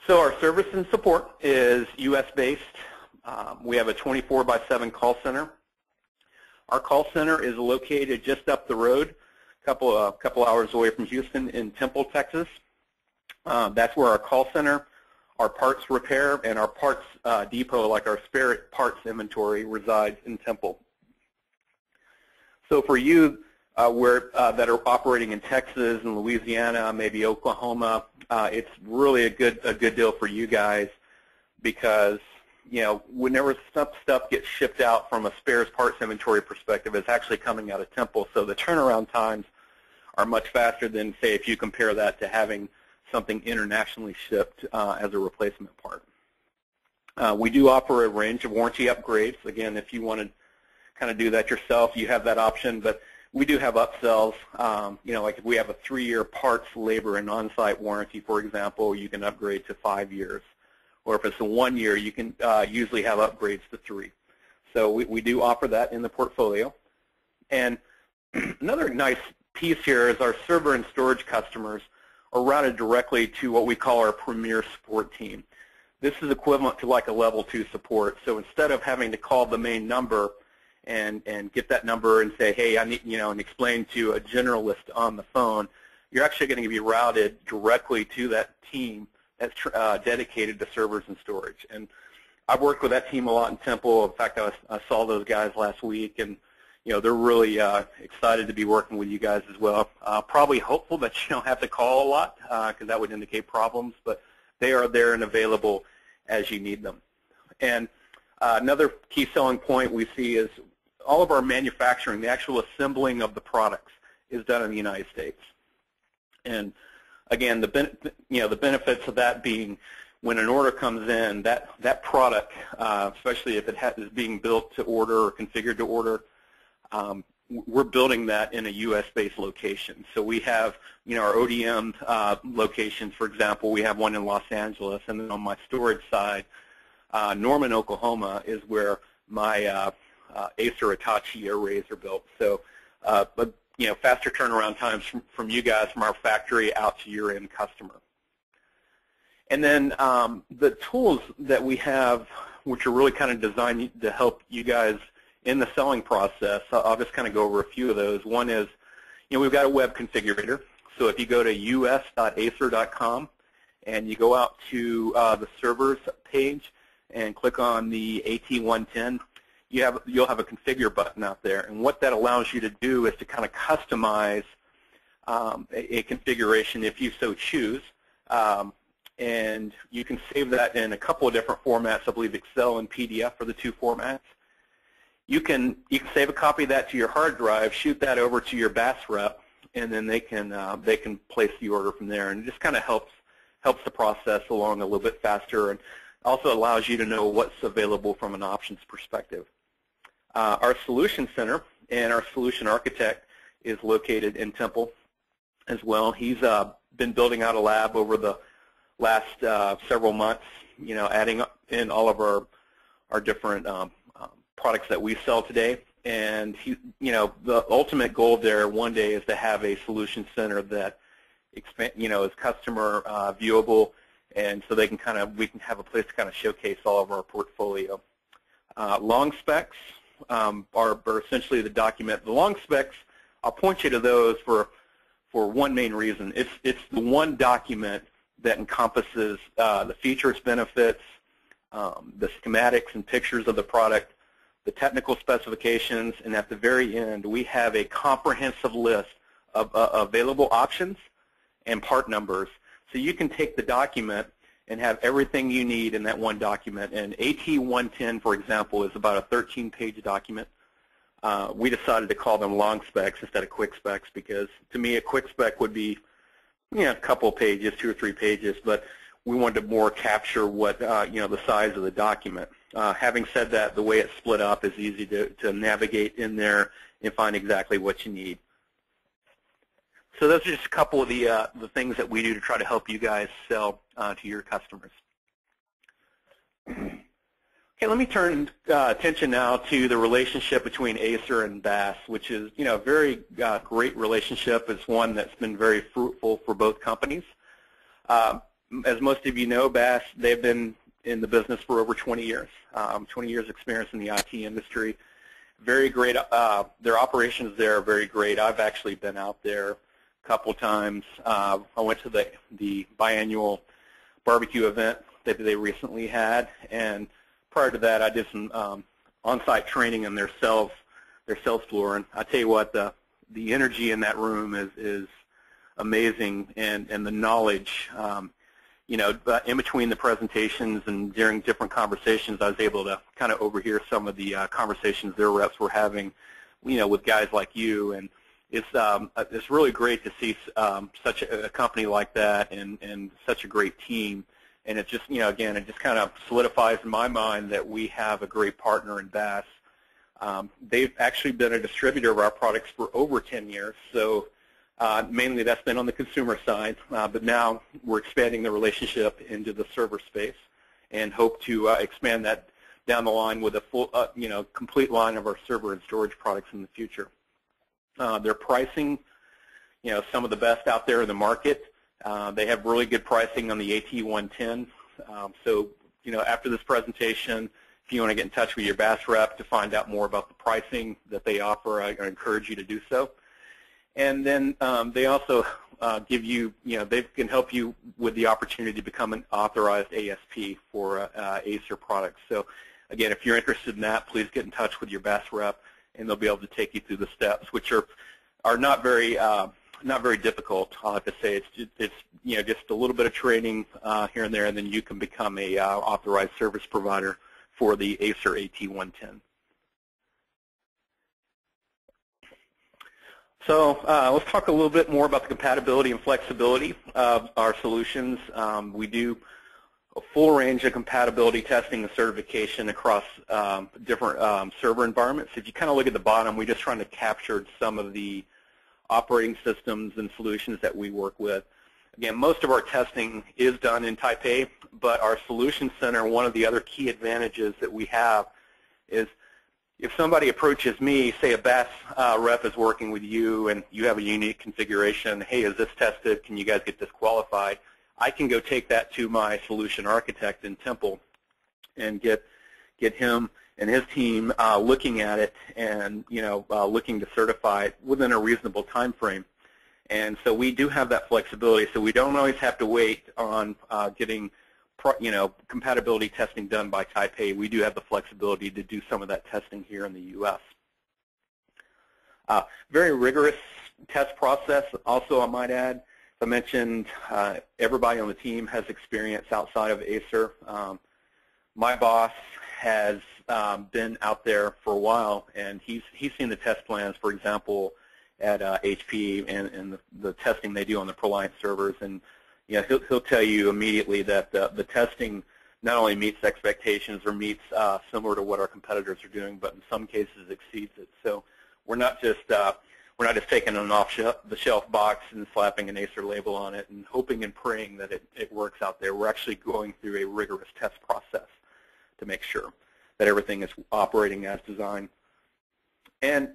So our service and support is U.S.-based. We have a 24/7 call center. Our call center is located just up the road, a couple hours away from Houston in Temple, Texas. That's where our call center, our parts repair, and our parts depot, like our spare parts inventory, resides in Temple. So for you that are operating in Texas and Louisiana, maybe Oklahoma, it's really a good deal for you guys, because whenever stuff gets shipped out from a spares parts inventory perspective, it's actually coming out of Temple. So the turnaround times are much faster than, say, if you compare that to having something internationally shipped as a replacement part. We do offer a range of warranty upgrades. Again, if you want to kind of do that yourself, you have that option. But we do have upsells. Like if we have a 3-year parts, labor, and on-site warranty, for example, you can upgrade to 5 years. Or if it's a 1 year, you can usually have upgrades to 3. So we do offer that in the portfolio. And another nice piece here is our server and storage customers are routed directly to what we call our premier support team. This is equivalent to like a level 2 support. So instead of having to call the main number and get that number and say, hey, I need, and explain to a generalist on the phone, you're actually going to be routed directly to that team that's dedicated to servers and storage. And I've worked with that team a lot in Temple. In fact, I saw those guys last week, and they're really excited to be working with you guys as well. Probably hopeful that you don't have to call a lot, because that would indicate problems, but they are there and available as you need them. And another key selling point we see is all of our manufacturing, the actual assembling of the products, is done in the United States. And again, the benefits of that being, when an order comes in, that product, especially if it is being built to order or configured to order, we're building that in a U.S.-based location. So we have, our ODM locations, for example, we have one in Los Angeles, and then on my storage side, Norman, Oklahoma, is where my Acer Hitachi arrays are built. So, but faster turnaround times from you guys, from our factory out to your end customer. And then the tools that we have, which are really kind of designed to help you guys in the selling process, I'll just kind of go over a few of those. One is, we've got a web configurator. So if you go to us.acer.com and you go out to the servers page and click on the AT110, you'll have a configure button out there. And what that allows you to do is to kind of customize a configuration if you so choose. And you can save that in a couple of different formats. I believe Excel and PDF are the 2 formats. You can save a copy of that to your hard drive, shoot that over to your BAS rep, and then they can place the order from there. And it just kind of helps the process along a little bit faster, and also allows you to know what's available from an options perspective. Our solution center and our solution architect is located in Temple as well. He's been building out a lab over the last several months, adding in all of our different products that we sell today. And the ultimate goal there one day is to have a solution center that is customer viewable, and so we can have a place to kind of showcase all of our portfolio. Long specs are essentially the document. The long specs, I'll point you to those for one main reason. It's the one document that encompasses the features, benefits, the schematics and pictures of the product, the technical specifications, and at the very end, we have a comprehensive list of available options and part numbers. So you can take the document and have everything you need in that one document. And AT110, for example, is about a 13-page document. We decided to call them long specs instead of quick specs, because to me a quick spec would be a couple of pages, 2 or 3 pages, but we wanted to more capture what the size of the document. Having said that, the way it's split up is easy to navigate in there and find exactly what you need. So those are just a couple of the things that we do to try to help you guys sell to your customers. Okay, let me turn attention now to the relationship between Acer and BAS, which is a very great relationship. It's one that's been very fruitful for both companies. as most of you know, Bass, they've been in the business for over 20 years, 20 years experience in the IT industry. Very great. Their operations there are very great. I've actually been out there a couple times. I went to the biannual barbecue event that they recently had, and prior to that, I did some on-site training in their sales floor. And I tell you what, the energy in that room is amazing, and the knowledge. You know, in between the presentations and during different conversations, I was able to kind of overhear some of the conversations their reps were having, you know, with guys like you. And it's really great to see such a company like that and such a great team. And it just, you know, again, it just kind of solidifies in my mind that we have a great partner in Bass. They've actually been a distributor of our products for over 10 years. So mainly that's been on the consumer side, but now we're expanding the relationship into the server space and hope to expand that down the line with a full, you know, complete line of our server and storage products in the future. Their pricing, you know, some of the best out there in the market. They have really good pricing on the AT110. So, you know, after this presentation, if you want to get in touch with your Bass rep to find out more about the pricing that they offer, I encourage you to do so. And then they also give you, you know, they can help you with the opportunity to become an authorized ASP for Acer products. So, again, if you're interested in that, please get in touch with your Bass rep, and they'll be able to take you through the steps, which are not very difficult. I'll have to say it's you know, just a little bit of training here and there, and then you can become a authorized service provider for the Acer AT110. So let's talk a little bit more about the compatibility and flexibility of our solutions. We do a full range of compatibility testing and certification across different server environments. If you kind of look at the bottom, we're just trying to capture some of the operating systems and solutions that we work with. Again, most of our testing is done in Taipei, but our Solution Center, one of the other key advantages that we have is if somebody approaches me, say a Bass rep is working with you and you have a unique configuration, hey, is this tested? Can you guys get this qualified? I can go take that to my solution architect in Temple and get him and his team looking at it and, you know, looking to certify it within a reasonable time frame. And so we do have that flexibility, so we don't always have to wait on getting you know, compatibility testing done by Taipei. We do have the flexibility to do some of that testing here in the U.S. Very rigorous test process. Also, I might add, I mentioned everybody on the team has experience outside of Acer. My boss has been out there for a while, and he's seen the test plans, for example, at HP and the testing they do on the ProLiant servers. And you know, he'll tell you immediately that the testing not only meets expectations or meets similar to what our competitors are doing, but in some cases exceeds it. So we're not just taking an off-the-shelf box and slapping an Acer label on it and hoping and praying that it works out there. We're actually going through a rigorous test process to make sure that everything is operating as designed. And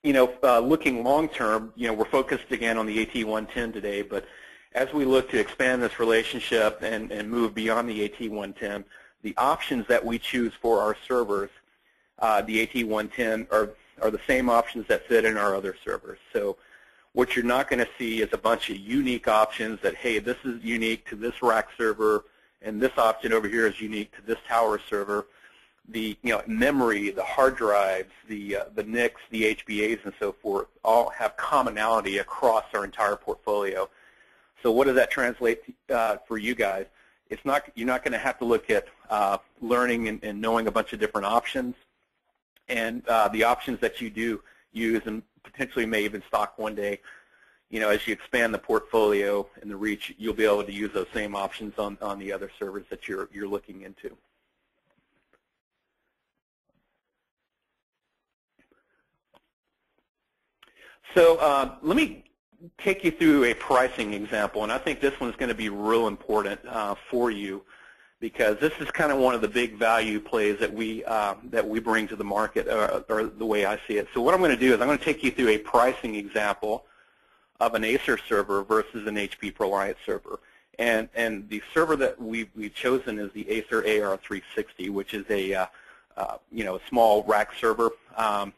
you know, looking long term, you know, we're focused again on the AT110 today, but as we look to expand this relationship and move beyond the AT110, the options that we choose for our servers, the AT110 are the same options that fit in our other servers. So what you're not going to see is a bunch of unique options that, hey, this is unique to this rack server, and this option over here is unique to this tower server. The memory, the hard drives, the NICs, the HBAs, and so forth all have commonality across our entire portfolio. So what does that translate for you guys? You're not going to have to look at learning and knowing a bunch of different options. And the options that you do use and potentially may even stock one day, you know, as you expand the portfolio and the reach, you'll be able to use those same options on the other servers that you're looking into. So let me take you through a pricing example, and I think this one's going to be real important for you because this is kind of one of the big value plays that we bring to the market, or the way I see it. So what I'm going to do is I'm going to take you through a pricing example of an Acer server versus an HP ProLiant server. And the server that we've chosen is the Acer AR360, which is a small rack server. And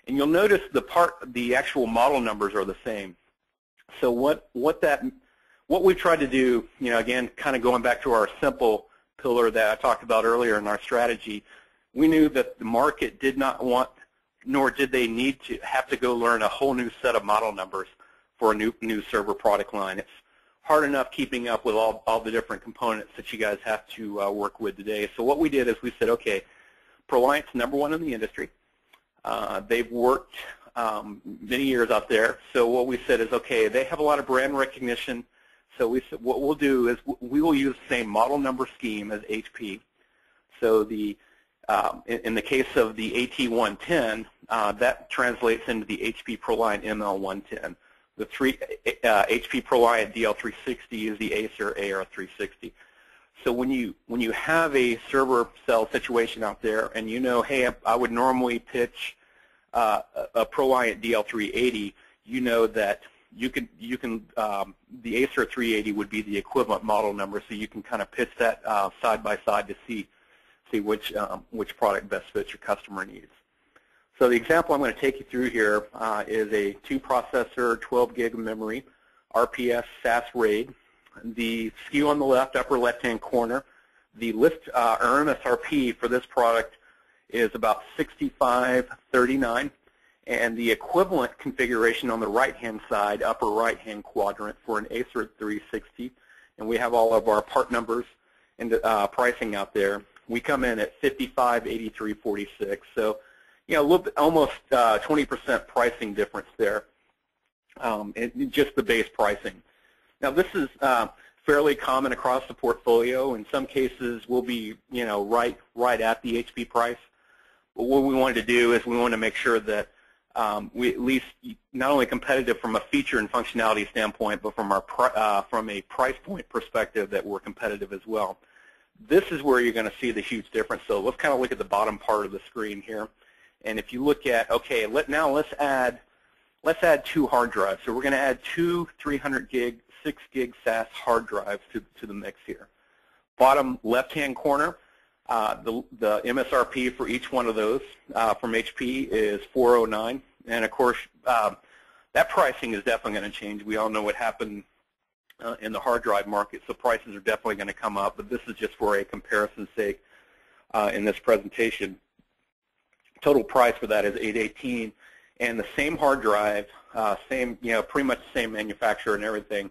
you'll notice the actual model numbers are the same. So what we tried to do, again, kind of going back to our simple pillar that I talked about earlier in our strategy, we knew that the market did not want, nor did they need to have to go learn a whole new set of model numbers for a new server product line. It's hard enough keeping up with all the different components that you guys have to work with today. So what we did is we said, okay, ProLiant's #1 in the industry. They've worked many years out there. So what we said is, okay, they have a lot of brand recognition. So we said what we'll do is we will use the same model number scheme as HP. So in the case of the AT110, that translates into the HP ProLiant ML110. The HP ProLiant DL360 is the Acer AR360. So when you have a server cell situation out there, and hey, I would normally pitch a ProLiant DL380, that the Acer 380 would be the equivalent model number, so you can kind of pitch that side by side to see which product best fits your customer needs. So the example I'm going to take you through here is a 2-processor, 12 gig of memory, RPS SAS RAID. The SKU on the left, upper left-hand corner, the list or MSRP for this product is about $65.39, and the equivalent configuration on the right-hand side, upper right-hand quadrant, for an Acer 360, and we have all of our part numbers and pricing out there. We come in at $55.83.46, so a little bit, almost 20% pricing difference there, just the base pricing. Now this is fairly common across the portfolio. In some cases, we'll be right at the HP price. But what we wanted to do is we wanted to make sure that we at least not only competitive from a feature and functionality standpoint, but from a price point perspective that we're competitive as well. This is where you're going to see the huge difference. So let's kind of look at the bottom part of the screen here. And if you look at, okay, now let's add 2 hard drives. So we're going to add 2 300 gig, 6 gig SAS hard drives to the mix here. Bottom left-hand corner, the MSRP for each one of those from HP is $409, and of course that pricing is definitely going to change. We all know what happened in the hard drive market, so prices are definitely going to come up. But this is just for a comparison's sake in this presentation. Total price for that is $818, and the same hard drive, same pretty much the same manufacturer and everything.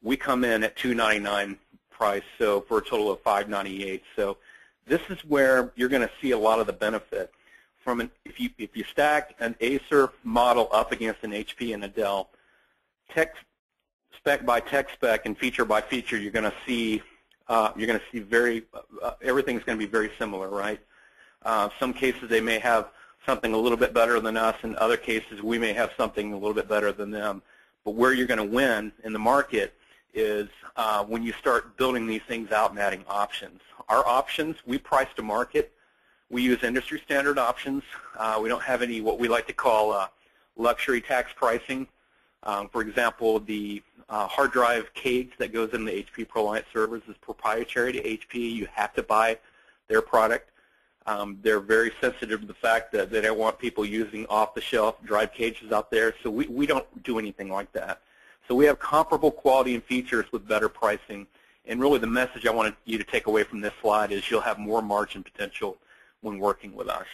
We come in at $299 price, so for a total of $598. So this is where you're going to see a lot of the benefit from if you stack an Acer model up against an HP and a Dell, tech spec by tech spec and feature by feature, you're going to see everything's going to be very similar, right? Some cases they may have something a little bit better than us. In other cases, we may have something a little bit better than them. But where you're going to win in the market is when you start building these things out and adding options. Our options, we price to market. We use industry standard options. We don't have any what we like to call luxury tax pricing. For example, the hard drive cage that goes in the HP ProLiant servers is proprietary to HP. You have to buy their product. They're very sensitive to the fact that they don't want people using off-the-shelf drive cages out there, so we don't do anything like that. So we have comparable quality and features with better pricing, and really the message I wanted you to take away from this slide is you'll have more margin potential when working with us.